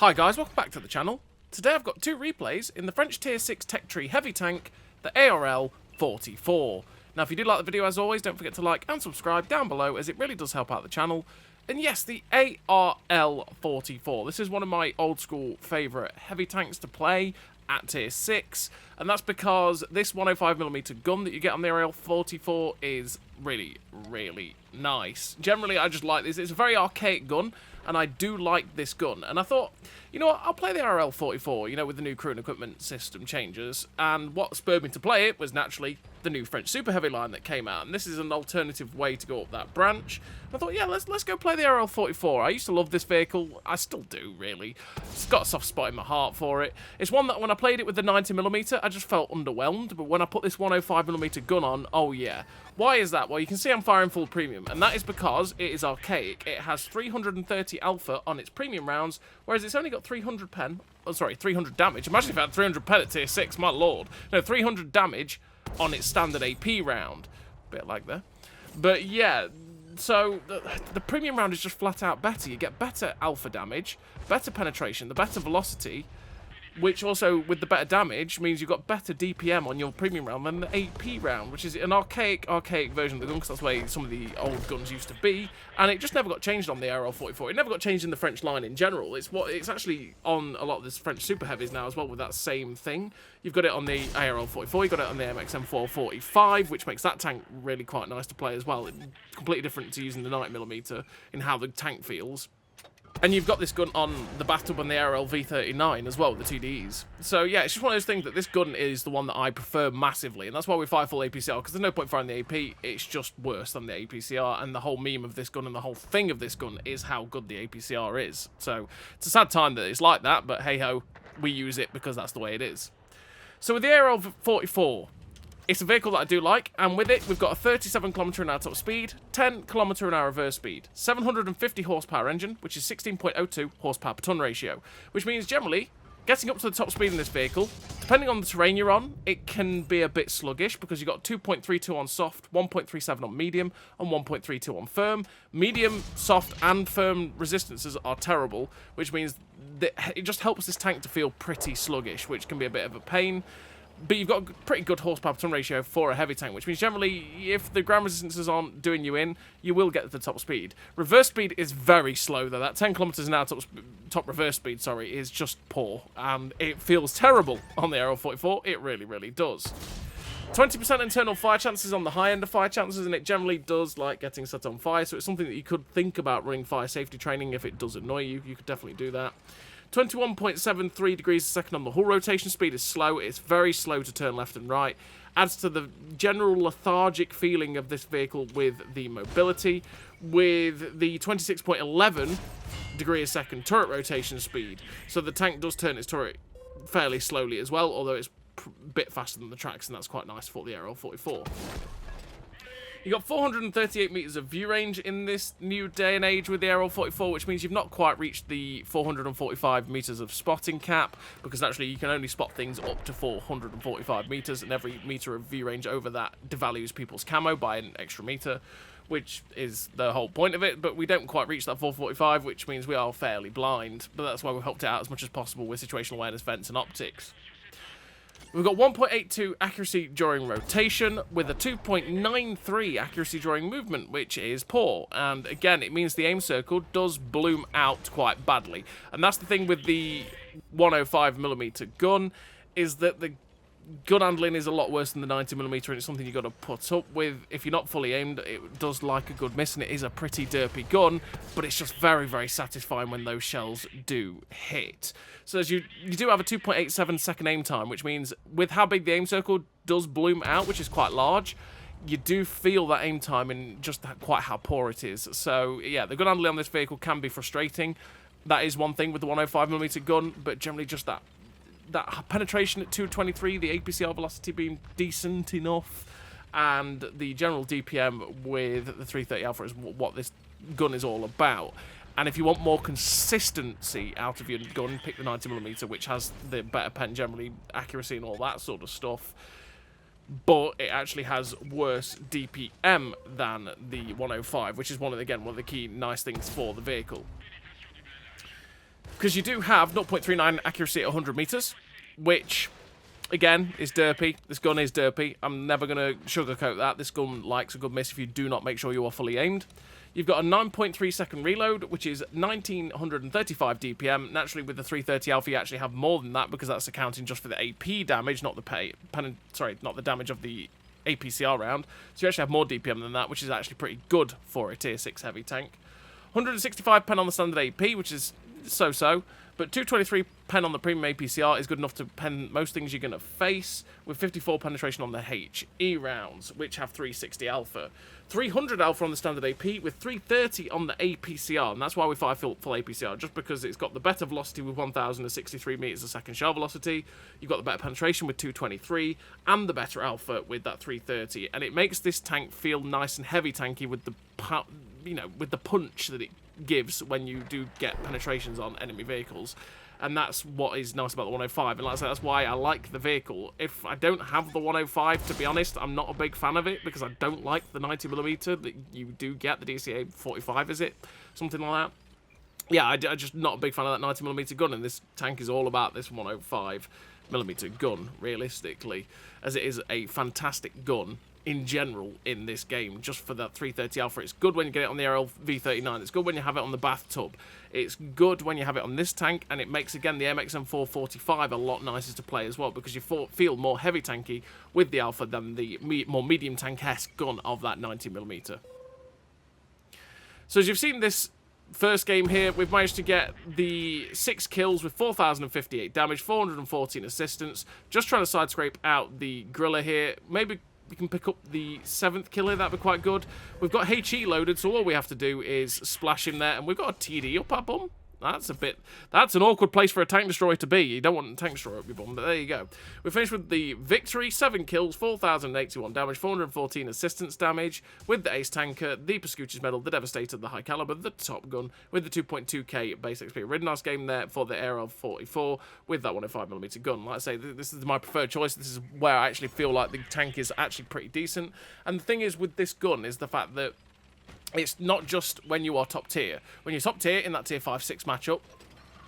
Hi guys, welcome back to the channel. Today I've got two replays in the French Tier 6 Tech Tree Heavy Tank, the ARL 44. Now if you did like the video as always, don't forget to like and subscribe down below as it really does help out the channel. And yes, the ARL 44. This is one of my old school favourite heavy tanks to play at Tier 6. And that's because this 105mm gun that you get on the ARL 44 is really, really nice. Generally, I just like this. It's a very archaic gun, and I do like this gun. And I thought, you know what, I'll play the ARL 44, you know, with the new crew and equipment system changes. And what spurred me to play it was naturally the new French Super Heavy line that came out. And this is an alternative way to go up that branch. I thought, yeah, let's go play the ARL 44. I used to love this vehicle. I still do, really. It's got a soft spot in my heart for it. It's one that when I played it with the 90mm, I just felt underwhelmed. But when I put this 105mm gun on, oh yeah. Why is that? Well, you can see I'm firing full premium, and that is because it is archaic. It has 330 alpha on its premium rounds, whereas it's only got 300 pen. Oh, sorry, 300 damage. Imagine if it had 300 pen at Tier 6, my lord. No, 300 damage on its standard AP round. Bit like that. But yeah, so the premium round is just flat out better. You get better alpha damage, better penetration, the better velocity, which also, with the better damage, means you've got better DPM on your premium round than the AP round, which is an archaic version of the gun, because that's the way some of the old guns used to be, and it just never got changed on the ARL 44. It never got changed in the French line in general. It's actually on a lot of this French Super Heavies now as well with that same thing. You've got it on the ARL 44, you've got it on the MXM 445, which makes that tank really quite nice to play as well. It's completely different to using the 90mm in how the tank feels. And you've got this gun on the Bathtub and the ARL V39 as well, the 2Ds. So yeah, it's just one of those things that this gun is the one that I prefer massively, and that's why we fire full APCR, because there's no point firing the AP, it's just worse than the APCR, and the whole meme of this gun and the whole thing of this gun is how good the APCR is. So it's a sad time that it's like that, but hey-ho, we use it because that's the way it is. So with the ARL 44, it's a vehicle that I do like, and with it, we've got a 37km/h top speed, 10km/h reverse speed, 750 horsepower engine, which is 16.02 horsepower per ton ratio, which means generally, getting up to the top speed in this vehicle, depending on the terrain you're on, it can be a bit sluggish, because you've got 2.32 on soft, 1.37 on medium, and 1.32 on firm. Medium, soft, and firm resistances are terrible, which means that it just helps this tank to feel pretty sluggish, which can be a bit of a pain. But you've got a pretty good horsepower per ton ratio for a heavy tank, which means generally, if the ground resistances aren't doing you in, you will get to the top speed. Reverse speed is very slow, though. That 10km/h top reverse speed, sorry, is just poor. And it feels terrible on the ARL 44. It really, really does. 20% internal fire chances on the high end of fire chances, and it generally does like getting set on fire, so it's something that you could think about running fire safety training if it does annoy you. You could definitely do that. 21.73 degrees a second on the hull rotation speed is slow. It's very slow to turn left and right. Adds to the general lethargic feeling of this vehicle with the mobility. With the 26.11 degree a second turret rotation speed. So the tank does turn its turret fairly slowly as well, although it's a bit faster than the tracks, and that's quite nice for the ARL 44. You've got 438 meters of view range in this new day and age with the ARL 44, which means you've not quite reached the 445 meters of spotting cap, because naturally you can only spot things up to 445 meters, and every meter of view range over that devalues people's camo by an extra meter, which is the whole point of it. But we don't quite reach that 445, which means we are fairly blind, but that's why we've helped it out as much as possible with situational awareness, vents, and optics. We've got 1.82 accuracy during rotation with a 2.93 accuracy during movement, which is poor. And again, it means the aim circle does bloom out quite badly. And that's the thing with the 105mm gun, is that the gun handling is a lot worse than the 90mm, and it's something you've got to put up with. If you're not fully aimed, it does like a good miss, and it is a pretty derpy gun, but it's just very, very satisfying when those shells do hit. So as you do have a 2.87 second aim time, which means with how big the aim circle does bloom out, which is quite large, you do feel that aim time and just quite how poor it is. So yeah, the gun handling on this vehicle can be frustrating. That is one thing with the 105mm gun, but generally just that penetration at 223, the APCR velocity being decent enough, and the general DPM with the 330 Alpha is what this gun is all about. And if you want more consistency out of your gun, pick the 90mm, which has the better pen, generally accuracy and all that sort of stuff. But it actually has worse DPM than the 105, which is one of the key nice things for the vehicle. Because you do have 0.39 accuracy at 100 meters, which, again, is derpy. This gun is derpy. I'm never going to sugarcoat that. This gun likes a good miss if you do not make sure you are fully aimed. You've got a 9.3 second reload, which is 1935 DPM. Naturally, with the 330 Alpha, you actually have more than that because that's accounting just for the AP damage, not the damage of the APCR round. So you actually have more DPM than that, which is actually pretty good for a tier 6 heavy tank. 165 pen on the standard AP, which is so-so, but 223 pen on the premium APCR is good enough to pen most things you're going to face, with 54 penetration on the HE rounds, which have 360 Alpha. 300 Alpha on the standard AP, with 330 on the APCR, and that's why we fire full APCR, just because it's got the better velocity with 1,063 meters a second shell velocity, you've got the better penetration with 223, and the better Alpha with that 330, and it makes this tank feel nice and heavy tanky with the, with the punch that it gives when you do get penetrations on enemy vehicles. And that's what is nice about the 105, and like I said, that's why I like the vehicle. If I don't have the 105, to be honest, I'm not a big fan of it, because I don't like the 90mm that you do get, the DCA 45, is it? Something like that. Yeah, I'm just not a big fan of that 90mm gun, and this tank is all about this 105mm gun, realistically, as it is a fantastic gun in general in this game, just for that 330 Alpha. It's good when you get it on the ARL V39, it's good when you have it on the bathtub, it's good when you have it on this tank, and it makes, again, the MXM 445 a lot nicer to play as well, because you feel more heavy tanky with the Alpha than the more medium tank-esque gun of that 90mm. So as you've seen this first game here, we've managed to get the 6 kills with 4,058 damage, 414 assistance, just trying to side scrape out the Griller here. Maybe we can pick up the 7th killer, that'd be quite good. We've got HE loaded, so all we have to do is splash him there, and we've got a TD up our bum. That's an awkward place for a tank destroyer to be. You don't want a tank destroyer up your bum, but there you go. We finished with the victory, 7 kills, 4,081 damage, 414 assistance damage, with the Ace Tanker, the Pascucci's Medal, the Devastator, the High Caliber, the Top Gun, with the 2.2k base XP. Really nice game there for the ARL 44 with that 105mm gun. Like I say, this is my preferred choice. This is where I actually feel like the tank is actually pretty decent. And the thing is with this gun is the fact that it's not just when you are top tier. When you're top tier in that tier 5-6 matchup,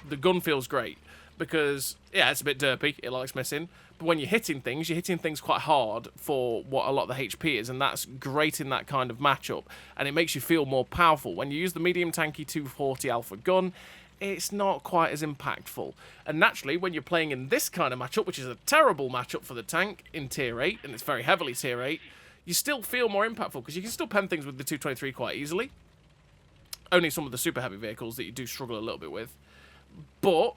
the gun feels great. Because, yeah, it's a bit derpy, it likes missing. But when you're hitting things quite hard for what a lot of the HP is, and that's great in that kind of matchup. And it makes you feel more powerful. When you use the medium tanky 240 Alpha gun, it's not quite as impactful. And naturally, when you're playing in this kind of matchup, which is a terrible matchup for the tank in tier 8, and it's very heavily tier 8, you still feel more impactful, because you can still pen things with the 223 quite easily. Only some of the super heavy vehicles that you do struggle a little bit with. But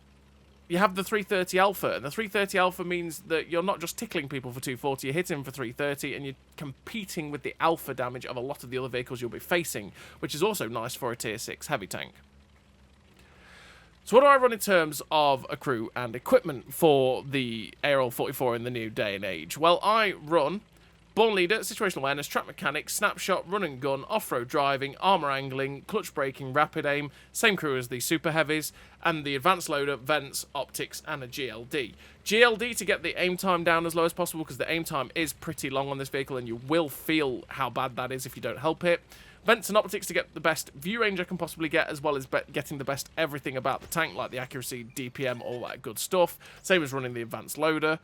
you have the 330 Alpha, and the 330 Alpha means that you're not just tickling people for 240, you're hitting for 330, and you're competing with the Alpha damage of a lot of the other vehicles you'll be facing, which is also nice for a tier 6 heavy tank. So what do I run in terms of a crew and equipment for the ARL 44 in the new day and age? Well, I run Born Leader, Situational Awareness, Track Mechanics, Snapshot, Run and Gun, Off-Road Driving, Armour Angling, Clutch Braking, Rapid Aim, same crew as the Super Heavies, and the Advanced Loader, Vents, Optics, and a GLD. GLD to get the aim time down as low as possible, because the aim time is pretty long on this vehicle, and you will feel how bad that is if you don't help it. Vents and Optics to get the best view range I can possibly get, as well as getting the best everything about the tank, like the accuracy, DPM, all that good stuff. Same as running the Advanced Loader.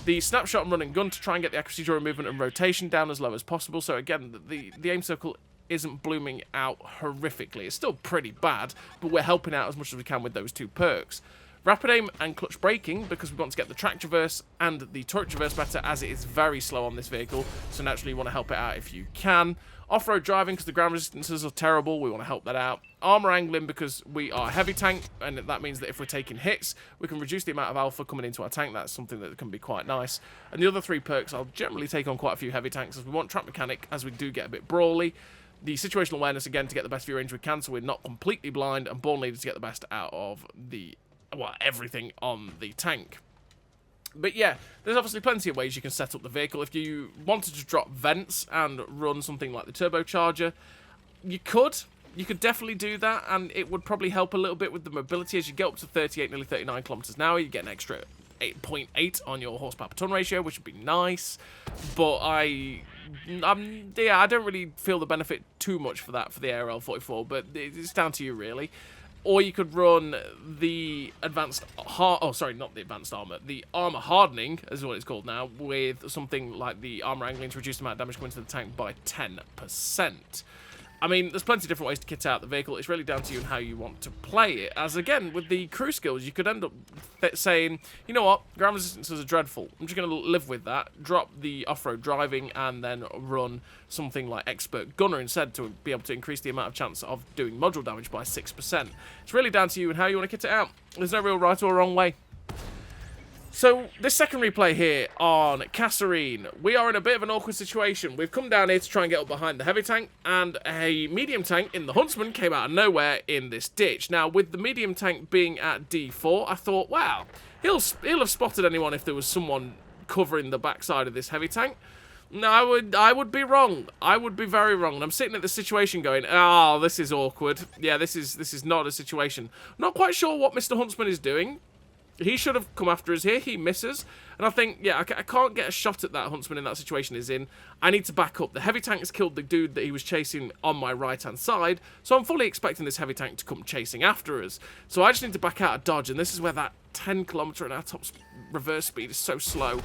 The Snapshot and Run and Gun to try and get the accuracy during movement and rotation down as low as possible. So again, the aim circle isn't blooming out horrifically. It's still pretty bad, but we're helping out as much as we can with those 2 perks. Rapid Aim and Clutch Braking, because we want to get the track traverse and the turret traverse better, as it is very slow on this vehicle, so naturally you want to help it out if you can. Off-road driving, because the ground resistances are terrible, we want to help that out. Armour Angling, because we are a heavy tank, and that means that if we're taking hits, we can reduce the amount of alpha coming into our tank. That's something that can be quite nice. And the other 3 perks, I'll generally take on quite a few heavy tanks, as we want Track Mechanic, as we do get a bit brawly. The Situational Awareness, again, to get the best view range we can, so we're not completely blind, and Born Leader to get the best out of everything on the tank. But yeah, there's obviously plenty of ways you can set up the vehicle. If you wanted to drop vents and run something like the turbocharger, you could definitely do that, and it would probably help a little bit with the mobility. As you get up to 38, nearly 39 kilometers an hour, you get an extra 8.8 on your horsepower per ton ratio, which would be nice. But I don't really feel the benefit too much for that for the ARL 44, but it's down to you really. Or you could run the advanced, not the advanced armor, the armor hardening, is what it's called now, with something like the armor angling to reduce the amount of damage coming to the tank by 10%. I mean, there's plenty of different ways to kit out the vehicle. It's really down to you and how you want to play it. As again, with the crew skills, you could end up saying, you know what, ground resistances are dreadful. I'm just going to live with that, drop the off-road driving, and then run something like expert gunner instead to be able to increase the amount of chance of doing module damage by 6%. It's really down to you and how you want to kit it out. There's no real right or wrong way. So, this second replay here on Kasserine, we are in a bit of an awkward situation. We've come down here to try and get up behind the heavy tank, and a medium tank in the Huntsman came out of nowhere in this ditch. Now, with the medium tank being at D4, I thought, wow, he'll have spotted anyone if there was someone covering the backside of this heavy tank. No, I would be wrong. I would be very wrong. And I'm sitting at the situation going, oh, this is awkward. Yeah, this is not a situation. Not quite sure what Mr. Huntsman is doing. He should have come after us here. He misses. And I think, yeah, I can't get a shot at that Huntsman in that situation he's in. I need to back up. The heavy tank has killed the dude that he was chasing on my right-hand side. So I'm fully expecting this heavy tank to come chasing after us. So I just need to back out of dodge. And this is where that 10km/h top reverse speed is so slow.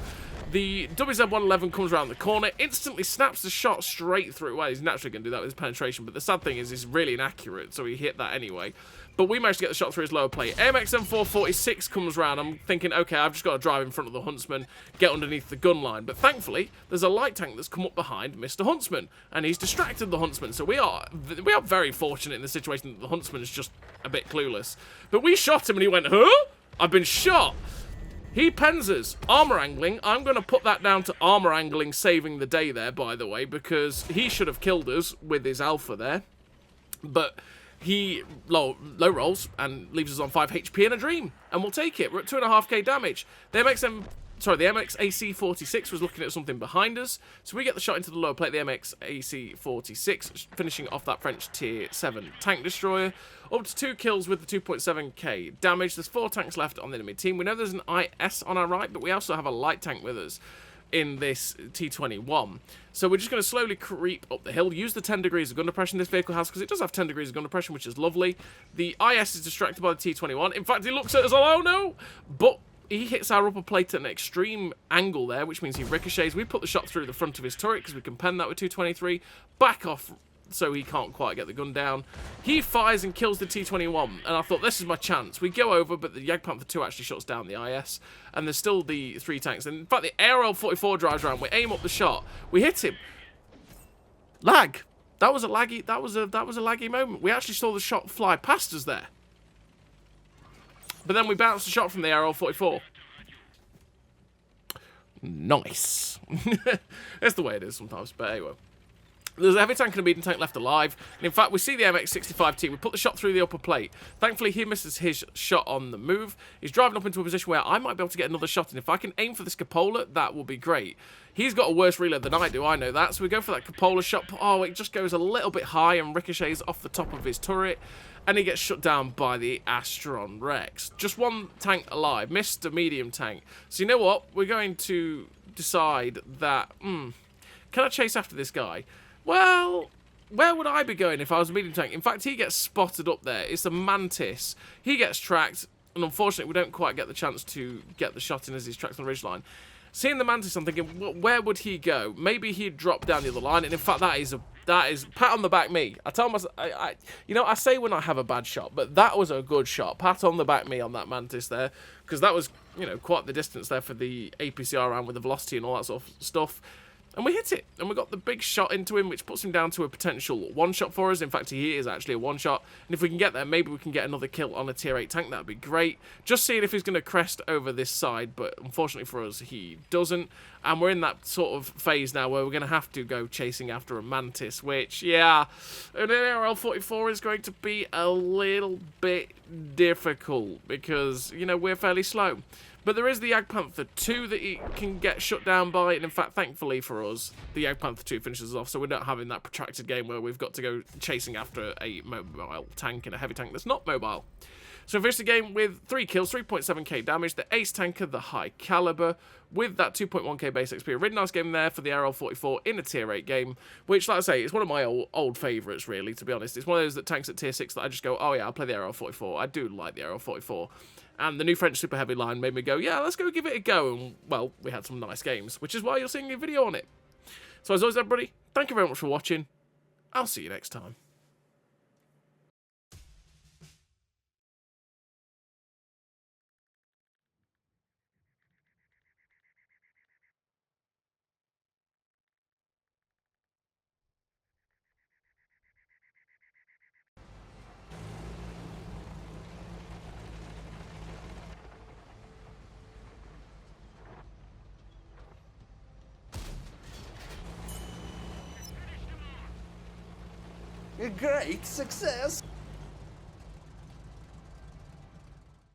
The WZ-111 comes around the corner, instantly snaps the shot straight through. Well, he's naturally going to do that with his penetration, but the sad thing is he's really inaccurate, so he hit that anyway. But we managed to get the shot through his lower plate. AMX M446 comes around. I'm thinking, okay, I've just got to drive in front of the Huntsman, get underneath the gun line. But thankfully, there's a light tank that's come up behind Mr. Huntsman, and he's distracted the Huntsman. So we are very fortunate in the situation that the Huntsman is just a bit clueless. But we shot him, and he went, huh? I've been shot. He pens us. Armor angling. I'm going to put that down to armor angling saving the day there, by the way, because he should have killed us with his alpha there. But he low rolls and leaves us on 5 HP in a dream. And we'll take it. We're at 2.5k damage. The MX AC-46 was looking at something behind us. So we get the shot into the lower plate. The MX AC-46 finishing off that French Tier 7 tank destroyer. Up to 2 kills with the 2.7k damage. There's 4 tanks left on the enemy team. We know there's an IS on our right, but we also have a light tank with us in this T21. So we're just going to slowly creep up the hill, use the 10 degrees of gun depression this vehicle has, because it does have 10 degrees of gun depression, which is lovely. The IS is distracted by the T21. In fact, he looks at us, oh no! But he hits our upper plate at an extreme angle there, which means he ricochets. We put the shot through the front of his turret, because we can pen that with 223. Back off, so he can't quite get the gun down. He fires and kills the T21, and I thought, this is my chance. We go over, but the Jagdpanther 2 actually shuts down the IS, and there's still the 3 tanks. And in fact, the ARL 44 drives around. We aim up the shot. We hit him. Lag. That was a laggy moment. We actually saw the shot fly past us there. But then we bounced the shot from the ARL 44. Nice. That's the way it is sometimes, but anyway. There's a heavy tank and a medium tank left alive. And in fact, we see the MX-65T. We put the shot through the upper plate. Thankfully, he misses his shot on the move. He's driving up into a position where I might be able to get another shot. And if I can aim for this cupola, that will be great. He's got a worse reload than I do. I know that. So we go for that cupola shot. Oh, it just goes a little bit high and ricochets off the top of his turret. And he gets shut down by the Astron Rex. Just 1 tank alive. Missed a medium tank. So you know what? We're going to decide that, can I chase after this guy? Well, where would I be going if I was a medium tank? In fact, he gets spotted up there. It's a Mantis. He gets tracked, and unfortunately, we don't quite get the chance to get the shot in as he's tracked on the ridgeline. Seeing the Mantis, I'm thinking, where would he go? Maybe he'd drop down the other line, and in fact, that is pat on the back me. I tell myself, I say when I have a bad shot, but that was a good shot. Pat on the back me on that Mantis there, because that was, quite the distance there for the APCR round with the velocity and all that sort of stuff. And we hit it, and we got the big shot into him, which puts him down to a potential 1-shot for us. In fact, he is actually a 1-shot. And if we can get there, maybe we can get another kill on a Tier 8 tank. That would be great. Just seeing if he's going to crest over this side, but unfortunately for us, he doesn't. And we're in that sort of phase now where we're going to have to go chasing after a Mantis, which, yeah, an ARL 44 is going to be a little bit difficult because, we're fairly slow. But there is the Jagdpanther 2 that he can get shut down by, and in fact, thankfully for us, the Jagdpanther 2 finishes us off, so we're not having that protracted game where we've got to go chasing after a mobile tank and a heavy tank that's not mobile. So we finished the game with 3 kills, 3.7k damage, the ace tanker, the high caliber, with that 2.1k base XP. A really nice game there for the ARL 44 in a tier 8 game, which, like I say, is one of my old favourites, really, to be honest. It's one of those that tanks at tier 6 that I just go, oh yeah, I'll play the ARL 44. I do like the ARL 44. And the new French super heavy line made me go, yeah, let's go give it a go. And, well, we had some nice games, which is why you're seeing a video on it. So as always, everybody, thank you very much for watching. I'll see you next time. A great success!